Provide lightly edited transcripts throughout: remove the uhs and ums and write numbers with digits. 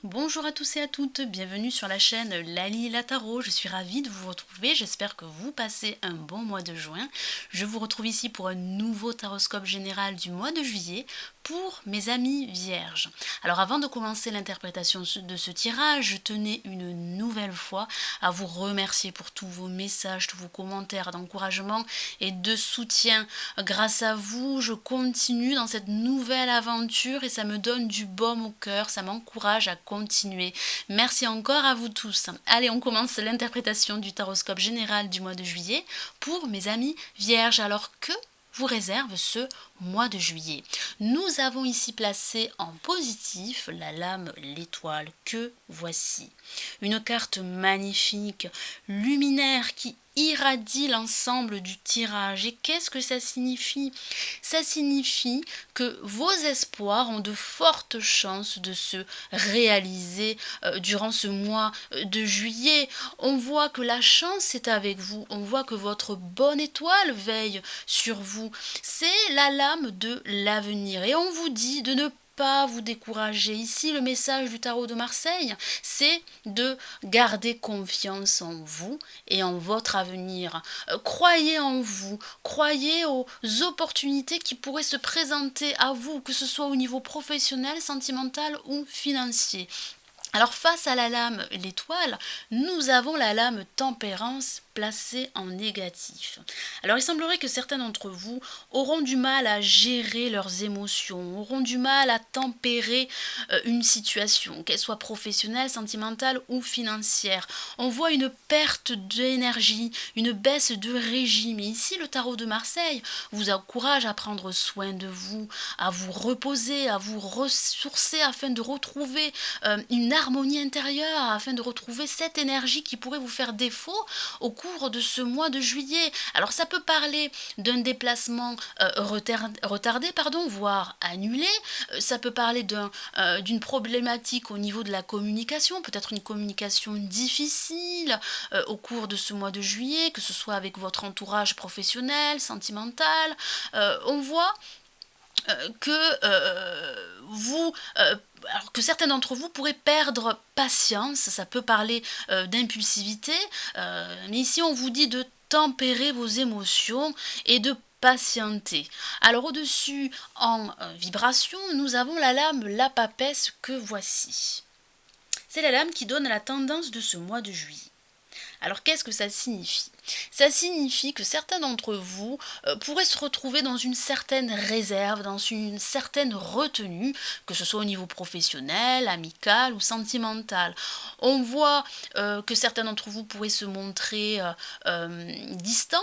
Bonjour à tous et à toutes, bienvenue sur la chaîne Lali la Tarot. Je suis ravie de vous retrouver, j'espère que vous passez un bon mois de juin. Je vous retrouve ici pour un nouveau taroscope général du mois de juillet pour mes amis vierges. Alors avant de commencer l'interprétation de ce tirage, je tenais une nouvelle fois à vous remercier pour tous vos messages, tous vos commentaires d'encouragement et de soutien. Grâce à vous, je continue dans cette nouvelle aventure et ça me donne du baume au cœur, ça m'encourage à continuer. Merci encore à vous tous. Allez, on commence l'interprétation du taroscope général du mois de juillet pour mes amis vierges. Alors que vous réserve ce mois de juillet? Nous avons ici placé en positif la lame l'étoile que voici. Une carte magnifique, luminaire qui irradie l'ensemble du tirage. Et qu'est-ce que ça signifie? Ça signifie que vos espoirs ont de fortes chances de se réaliser durant ce mois de juillet. On voit que la chance est avec vous, on voit que votre bonne étoile veille sur vous. C'est la lame de l'avenir et on vous dit de ne pas vous décourager. Ici, le message du tarot de Marseille, c'est de garder confiance en vous et en votre avenir. Croyez en vous, croyez aux opportunités qui pourraient se présenter à vous, que ce soit au niveau professionnel, sentimental ou financier. Alors face à la lame l'étoile, nous avons la lame tempérance placée en négatif. Alors il semblerait que certains d'entre vous auront du mal à gérer leurs émotions, auront du mal à tempérer une situation, qu'elle soit professionnelle, sentimentale ou financière. On voit une perte d'énergie, une baisse de régime. Et ici le tarot de Marseille vous encourage à prendre soin de vous, à vous reposer, à vous ressourcer afin de retrouver une harmonie intérieure, afin de retrouver cette énergie qui pourrait vous faire défaut au cours de ce mois de juillet. Alors ça peut parler d'un déplacement retardé, voire annulé. Ça peut parler d'une problématique au niveau de la communication, peut-être une communication difficile au cours de ce mois de juillet, que ce soit avec votre entourage professionnel, sentimental. On voit alors que certains d'entre vous pourraient perdre patience, ça peut parler d'impulsivité, mais ici on vous dit de tempérer vos émotions et de patienter. Alors au-dessus en vibration, nous avons la lame la papesse que voici. C'est la lame qui donne la tendance de ce mois de juillet. Alors qu'est-ce que ça signifie? Ça signifie que certains d'entre vous pourraient se retrouver dans une certaine réserve, dans une certaine retenue, que ce soit au niveau professionnel, amical ou sentimental. On voit que certains d'entre vous pourraient se montrer distants,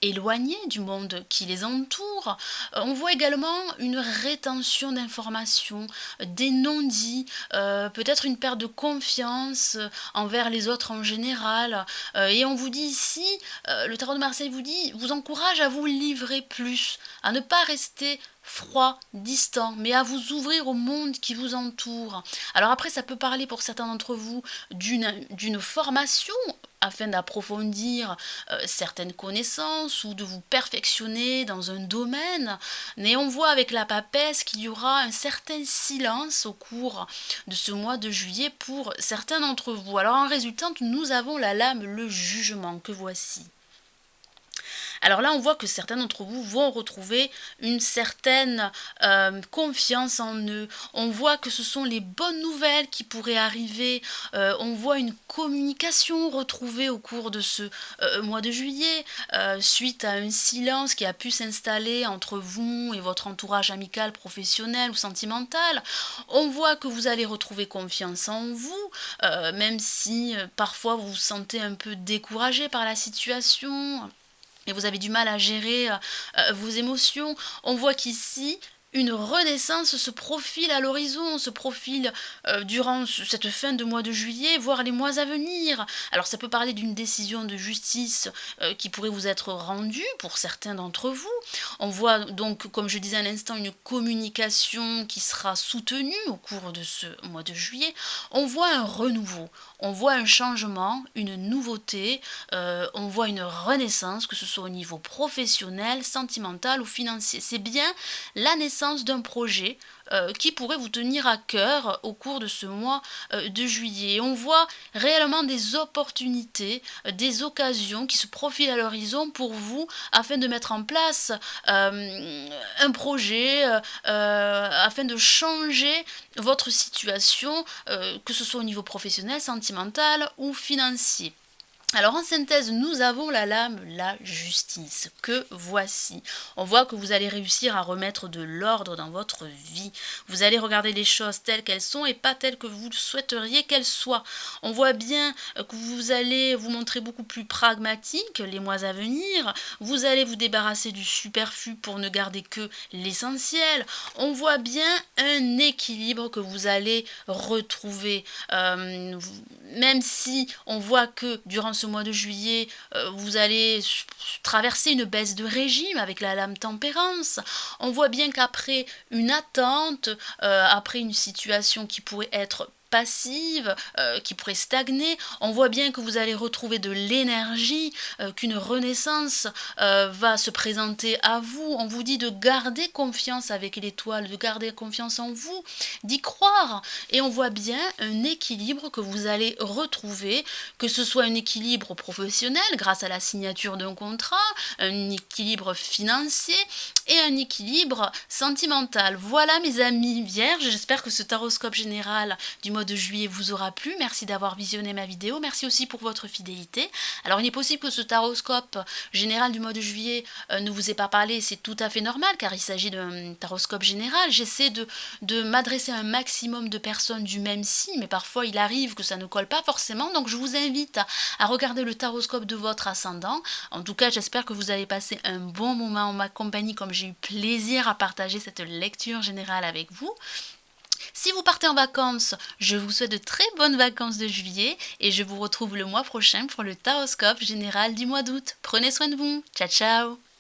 éloignés du monde qui les entoure. On voit également une rétention d'informations, des non-dits, peut-être une perte de confiance envers les autres en général. Et on vous dit ici, le tarot de Marseille vous encourage à vous livrer plus, à ne pas rester froid, distant, mais à vous ouvrir au monde qui vous entoure. Alors après, ça peut parler pour certains d'entre vous d'une formation afin d'approfondir certaines connaissances ou de vous perfectionner dans un domaine. Mais on voit avec la papesse qu'il y aura un certain silence au cours de ce mois de juillet pour certains d'entre vous. Alors en résultante, nous avons la lame, le jugement que voici. Alors là, on voit que certains d'entre vous vont retrouver une certaine confiance en eux. On voit que ce sont les bonnes nouvelles qui pourraient arriver. On voit une communication retrouvée au cours de ce mois de juillet suite à un silence qui a pu s'installer entre vous et votre entourage amical, professionnel ou sentimental. On voit que vous allez retrouver confiance en vous, même si parfois vous vous sentez un peu découragé par la situation et vous avez du mal à gérer vos émotions. On voit qu'ici, une renaissance se profile à l'horizon, se profile durant cette fin de mois de juillet, voire les mois à venir. Alors ça peut parler d'une décision de justice qui pourrait vous être rendue pour certains d'entre vous. On voit donc, comme je disais à l'instant, une communication qui sera soutenue au cours de ce mois de juillet. On voit un renouveau, on voit un changement, une nouveauté, on voit une renaissance, que ce soit au niveau professionnel, sentimental ou financier. C'est bien la naissance naissance d'un projet qui pourrait vous tenir à cœur au cours de ce mois de juillet. On voit réellement des opportunités, des occasions qui se profilent à l'horizon pour vous afin de mettre en place un projet, afin de changer votre situation, que ce soit au niveau professionnel, sentimental ou financier. Alors en synthèse, nous avons la lame, la justice, que voici. On voit que vous allez réussir à remettre de l'ordre dans votre vie. Vous allez regarder les choses telles qu'elles sont et pas telles que vous souhaiteriez qu'elles soient. On voit bien que vous allez vous montrer beaucoup plus pragmatique les mois à venir. Vous allez vous débarrasser du superflu pour ne garder que l'essentiel. On voit bien un équilibre que vous allez retrouver. Même si on voit que durant ce mois de juillet, vous allez traverser une baisse de régime avec la lame tempérance. On voit bien qu'après une attente, après une situation qui pourrait être passive, qui pourrait stagner, on voit bien que vous allez retrouver de l'énergie, qu'une renaissance va se présenter à vous. On vous dit de garder confiance avec l'étoile, de garder confiance en vous, d'y croire. Et on voit bien un équilibre que vous allez retrouver, que ce soit un équilibre professionnel grâce à la signature d'un contrat, un équilibre financier et un équilibre sentimental. Voilà mes amis vierges, j'espère que ce taroscope général du mois de juillet vous aura plu. Merci d'avoir visionné ma vidéo, merci aussi pour votre fidélité. Alors il est possible que ce taroscope général du mois de juillet ne vous ait pas parlé, c'est tout à fait normal car il s'agit d'un taroscope général. J'essaie de m'adresser à un maximum de personnes du même signe, mais parfois il arrive que ça ne colle pas forcément, donc je vous invite à regarder le taroscope de votre ascendant. En tout cas, j'espère que vous allez passer un bon moment en ma compagnie, comme j'ai eu plaisir à partager cette lecture générale avec vous. Si vous partez en vacances, je vous souhaite de très bonnes vacances de juillet et je vous retrouve le mois prochain pour le taroscope général du mois d'août. Prenez soin de vous. Ciao ciao.